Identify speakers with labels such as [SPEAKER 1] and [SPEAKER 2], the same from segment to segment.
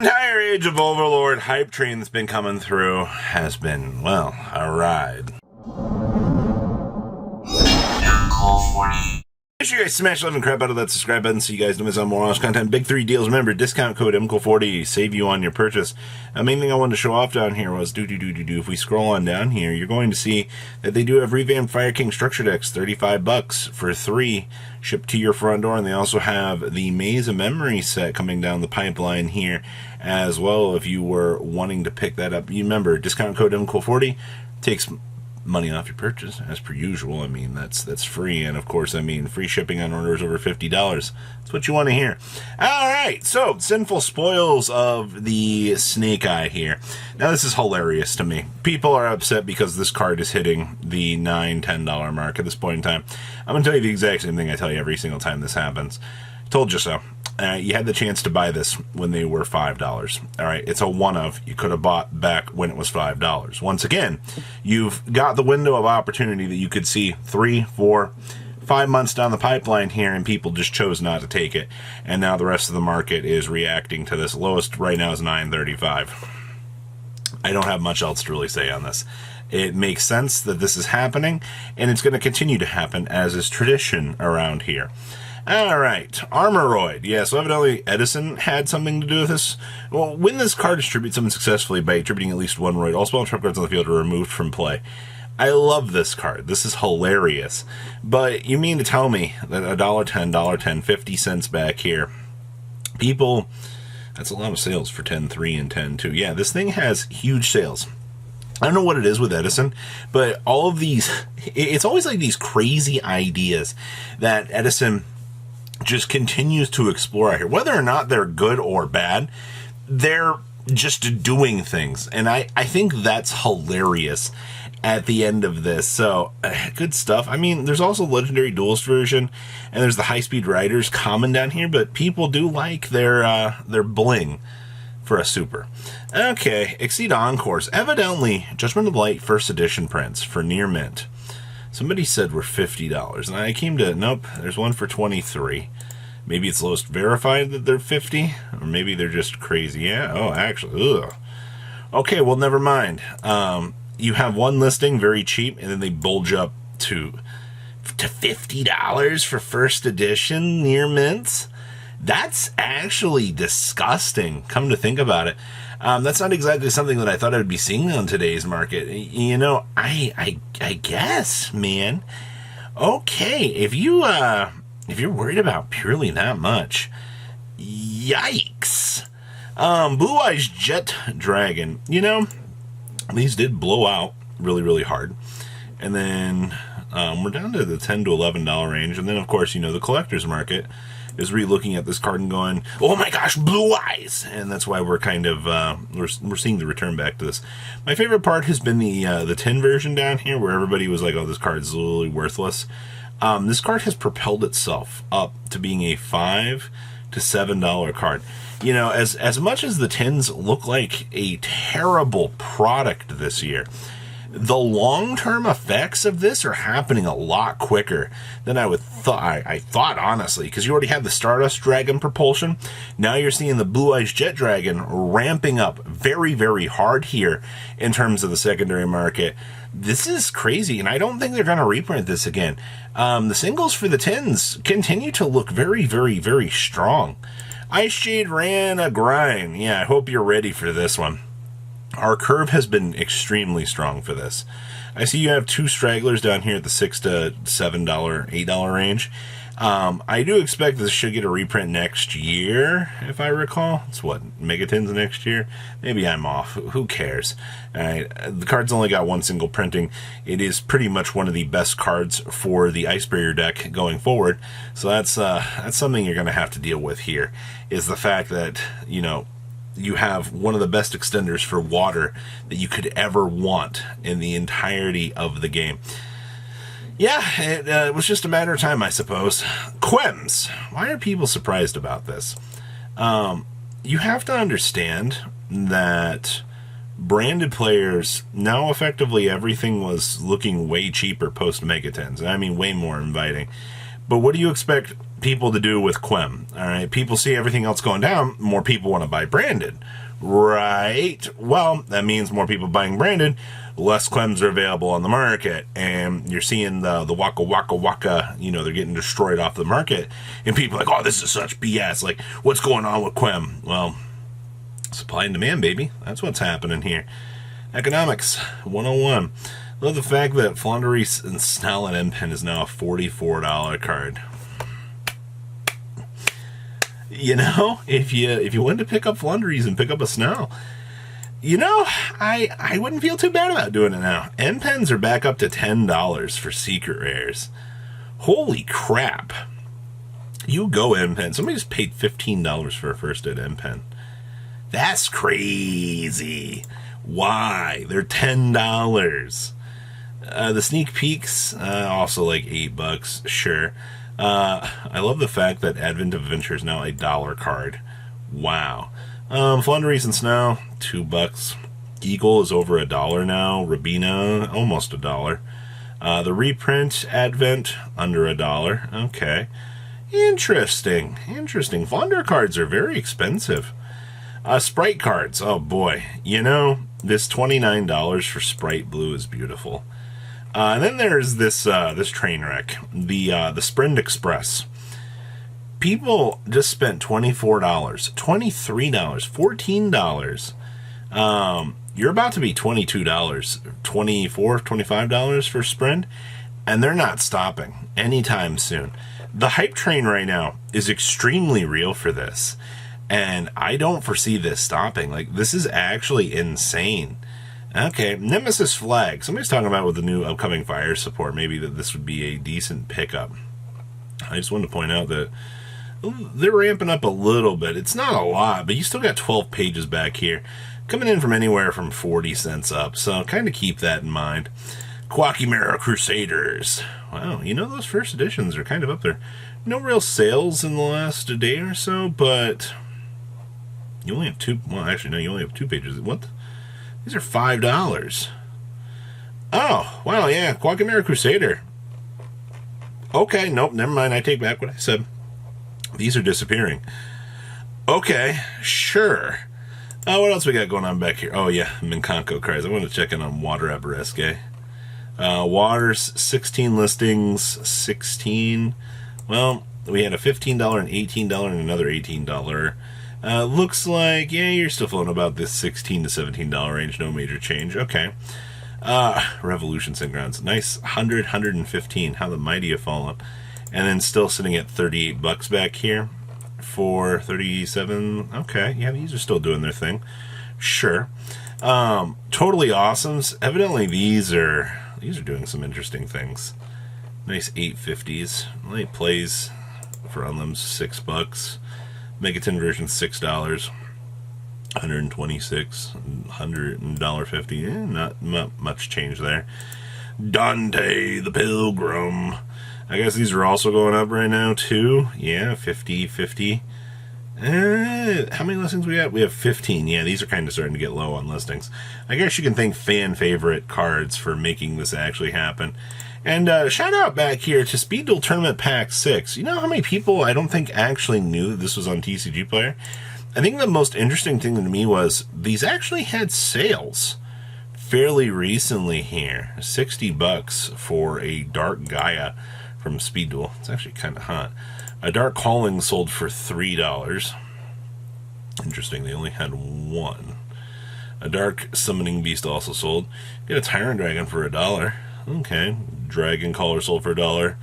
[SPEAKER 1] Entire age of Overlord hype train that's been coming through has been, well, a ride. Make sure you guys smash love and crap out of that subscribe button so you guys don't miss out on more awesome content. Big 3 deals. Remember, discount code MCO40, save you on your purchase. The main thing I wanted to show off down here was if we scroll on down here, you're going to see that they do have revamped Fire King structure decks, $35 for 3, shipped to your front door. And they also have the Maze of Memory set coming down the pipeline here as well. If you were wanting to pick that up, you remember, discount code MCO40 takes money off your purchase, as per usual. I mean, that's free, and of course, I mean, free shipping on orders over $50. That's what you want to hear. Alright, so, Sinful Spoils of the Snake Eye here. Now, this is hilarious to me. People are upset because this card is hitting the $9, $10 mark at this point in time. I'm going to tell you the exact same thing I tell you every single time this happens. Told you so. You had the chance to buy this when they were $5. All right, it's a one of. You could have bought back when it was $5. Once again, you've got the window of opportunity that you could see 3, 4, 5 months down the pipeline here, and people just chose not to take it. And now the rest of the market is reacting to this. Lowest right now is $9.35. I don't have much else to really say on this. It makes sense that this is happening, and it's going to continue to happen as is tradition around here. Alright, Armoroid. Yeah, so evidently Edison had something to do with this. Well, when this card distributes someone successfully by attributing at least one roid, all spell and trap cards on the field are removed from play. I love this card. This is hilarious. But you mean to tell me that $1.10, $1.10, 50 cents back here, people, that's a lot of sales for 10.3 and 10.2. Yeah, this thing has huge sales. I don't know what it is with Edison, but all of these, it's always like these crazy ideas that Edison just continues to explore out here. Whether or not they're good or bad, they're just doing things. And I think that's hilarious at the end of this. So, good stuff. I mean, there's also Legendary Duelist version, and there's the High-Speed Riders common down here, but people do like their bling for a super. Okay, Exceed Encores. Evidently, Judgment of the Light First Edition prints for near mint. Somebody said we're $50, and I came to, nope, there's one for 23. Maybe it's lowest verified that they're 50, or maybe they're just crazy. Yeah, oh, actually, ugh. Okay, well, never mind. You have one listing, very cheap, and then they bulge up to $50 for first edition near mints. That's actually disgusting, come to think about it. That's not exactly something that I thought I would be seeing on today's market. You know, I guess, man. Okay, if you're worried about purely that much, yikes. Blue Eyes Jet Dragon. You know, these did blow out really, really hard. And then we're down to the $10 to $11 range. And then, of course, you know, the collector's market is re-looking at this card and going, oh my gosh, blue eyes! And that's why we're kind of, we're seeing the return back to this. My favorite part has been the tin version down here, where everybody was like, oh, this card's literally worthless. This card has propelled itself up to being a $5 to $7 card. You know, as much as the tins look like a terrible product this year, the long-term effects of this are happening a lot quicker than I thought, honestly, because you already had the Stardust Dragon propulsion. Now you're seeing the Blue Eyes Jet Dragon ramping up very, very hard here in terms of the secondary market. This is crazy, and I don't think they're going to reprint this again. The singles for the tins continue to look very, very, very strong. Ice Shade ran a grind. Yeah, I hope you're ready for this one. Our curve has been extremely strong for this. I see you have two stragglers down here at the $6 to $7, $8 range. I do expect this should get a reprint next year, if I recall. It's what, Megatins next year? Maybe I'm off. Who cares? The card's only got one single printing. It is pretty much one of the best cards for the Ice Barrier deck going forward. So that's something you're going to have to deal with here, is the fact that, you know, you have one of the best extenders for water that you could ever want in the entirety of the game. Yeah, it was just a matter of time, I suppose. Quems. Why are people surprised about this? You have to understand that branded players, now effectively everything was looking way cheaper post Megatins. I mean, way more inviting. But what do you expect people to do with Quem. All right, people see everything else going down, more people want to buy branded, right? Well, that means more people buying branded, less Quems are available on the market, and you're seeing the waka waka waka, you know, they're getting destroyed off the market, and people are like, oh, this is such BS, like, what's going on with Quem? Well, supply and demand, baby. That's what's happening here. Economics 101. Love the fact that Floowandereeze and Snell and MPen is now a $44 card. You know, if you went to pick up Floowandereeze and pick up a Snell, you know, I wouldn't feel too bad about doing it now. MPens are back up to $10 for secret rares. Holy crap. You go MPen. Somebody just paid $15 for a first ed MPen. That's crazy. Why? They're $10. The sneak peeks, also like $8, sure. I love the fact that Advent of Adventure is now a $1 card. Wow. Floowandereeze and Snow, $2. Eagle is over $1 now. Rabina, almost $1. The reprint Advent, under $1. Okay. Interesting. Floowander cards are very expensive. Sprite cards, oh boy. You know, this $29 for Sprite Blue is beautiful. And then there's this train wreck, the Sprint Express. People just spent $24, $23, $14. You're about to be $22, $24, $25 for Sprint, and they're not stopping anytime soon. The hype train right now is extremely real for this, and I don't foresee this stopping. Like, this is actually insane. Okay, Nemesis Flag. Somebody's talking about with the new upcoming fire support, maybe that this would be a decent pickup. I just wanted to point out that they're ramping up a little bit. It's not a lot, but you still got 12 pages back here, coming in from anywhere from 40 cents up, so kind of keep that in mind. Quackimera Crusaders. Wow, you know, those first editions are kind of up there. No real sales in the last day or so, but you only have two. Well, actually, no, you only have 2 pages. What? These are $5. Oh, wow, yeah, Quackimera Crusader. Okay, nope, never mind. I take back what I said. These are disappearing. Okay, sure. What else we got going on back here? Oh, yeah, Minkanko cards. I want to check in on Water Abereske. Waters, 16 listings, 16. Well, we had a $15 and $18 and another $18. Looks like, yeah, you're still floating about this $16 to $17 range. No major change. Okay. Revolution Synchrons. Nice. 100, 115. How the mighty have fallen. And then still sitting at $38 back here for 37. Okay. Yeah, these are still doing their thing. Sure. Totally Awesomes. Evidently, these are doing some interesting things. Nice 850s. Light plays for Unlims, $6. Megaton version $6, 126, $100.50. Not much change there. Dante the Pilgrim. I guess these are also going up right now too. Yeah, 50. How many listings we got? We have 15. Yeah, these are kind of starting to get low on listings. I guess you can thank fan favorite cards for making this actually happen. And shout out back here to Speed Duel Tournament Pack 6. You know how many people I don't think actually knew that this was on TCG Player? I think the most interesting thing to me was these actually had sales fairly recently here. $60 for a Dark Gaia from Speed Duel. It's actually kind of hot. A Dark Calling sold for $3. Interesting, they only had one. A Dark Summoning Beast also sold. Get a Tyrant Dragon for $1. Okay, Dragon Caller sold for $1.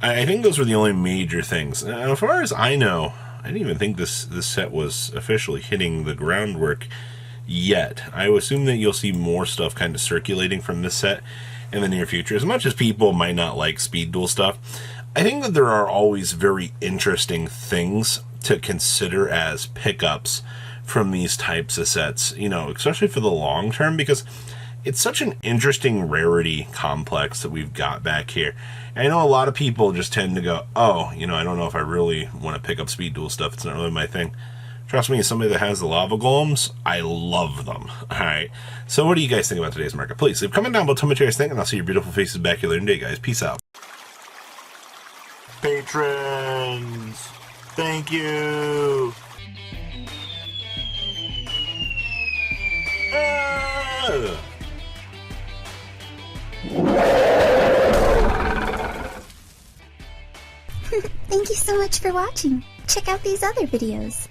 [SPEAKER 1] I think those were the only major things. As far as I know, I didn't even think this set was officially hitting the groundwork yet. I would assume that you'll see more stuff kind of circulating from this set in the near future. As much as people might not like Speed Duel stuff, I think that there are always very interesting things to consider as pickups from these types of sets, you know, especially for the long term, because it's such an interesting rarity complex that we've got back here. And I know a lot of people just tend to go, oh, you know, I don't know if I really want to pick up Speed Duel stuff. It's not really my thing. Trust me, as somebody that has the lava golems, I love them. All right. So what do you guys think about today's market? Please leave a comment down below. Tell me what you guys think, and I'll see your beautiful faces back here later today, guys. Peace out. patrons. Thank you.
[SPEAKER 2] Thank you so much for watching. Check out these other videos.